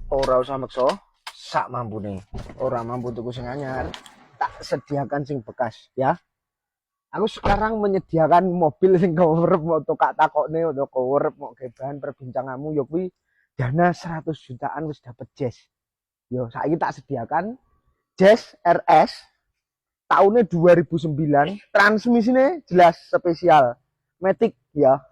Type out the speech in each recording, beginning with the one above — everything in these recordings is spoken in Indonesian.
Ora usah maksa, sak mampune. Ora mampu tuku sing anyar, tak sediakan sing bekas ya. Aku sekarang menyediakan mobil sing kowerep mau tukak takokne untuk kowerep mau ge bahan perbincanganmu yo kuwi dana 100 jutaan wis dapet Jazz. Yo saiki tak sediakan Jazz RS tahunnya 2009, transmisinya jelas spesial. Matic ya.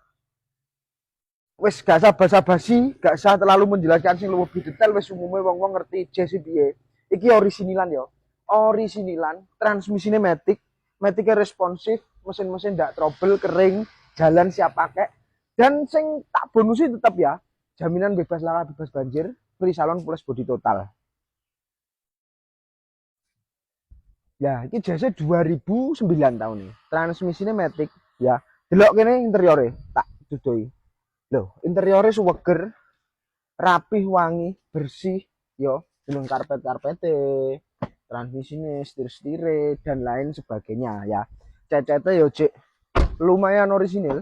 Wes gak usah basa-basi, gak usah terlalu menjelaskan sing lebih detail, wes umumnya wong-wong ngerti Jazz piye. Iki orisinilan yo. Orisinilan, transmisinya Matic, Maticnya responsif, mesin-mesin ndak trouble, kering, jalan siap pakai. Dan sing tak bonusin tetap ya, jaminan bebas lara, bebas banjir, free salon plus body total. Ya, ini jasa 2009 tahun ini. Transmisinya Matic ya. Delok kene interiore, tak dudoi. Loh, interiore suweger, rapih, wangi, bersih, yo, belum karpet-karpete, transmisinya setir-setire dan lain sebagainya ya. Cecete yo cek lumayan orisinil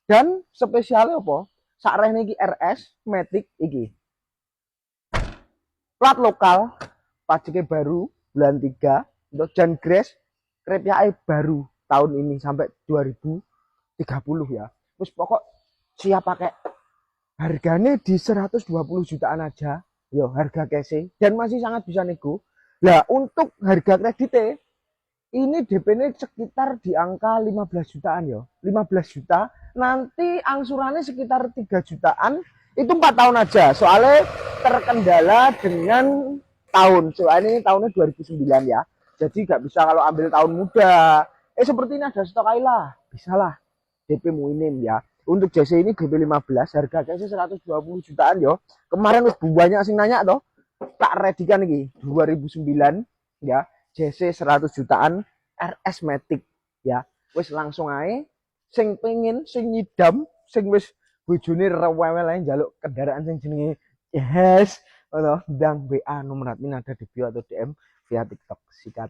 dan spesialnya apa? Sakrene iki RS Matic iki. Plat lokal, pajaknya baru bulan 3, untuk Jan Grace krepnya baru tahun ini sampai 2030 ya. Terus pokok siap pakai. Harganya di 120 jutaan aja. Yo, harga cash dan masih sangat bisa nego. Nah, untuk harga kreditnya ini DP-nya sekitar di angka 15 jutaan yo. 15 juta. Nanti angsurannya sekitar 3 jutaan. Itu 4 tahun aja. Soalnya terkendala dengan tahun. Soalnya ini tahunnya 2009 ya. Jadi nggak bisa kalau ambil tahun muda. Seperti ini ada stok lah. Bisa lah. DP minim ya. Untuk JC ini GB15 harga kayaknya 120 jutaan yo. Kemarin banyak sing nanya toh. Tak redikan iki 2009 ya. JC 100 jutaan RS Matic ya. Wis langsung ae sing pengen sing nyidam sing wis bojone rewel ae njaluk kendaraan sing jenenge yes ngono ndang WA nomor admin ada di bio atau DM via TikTok. Sikat.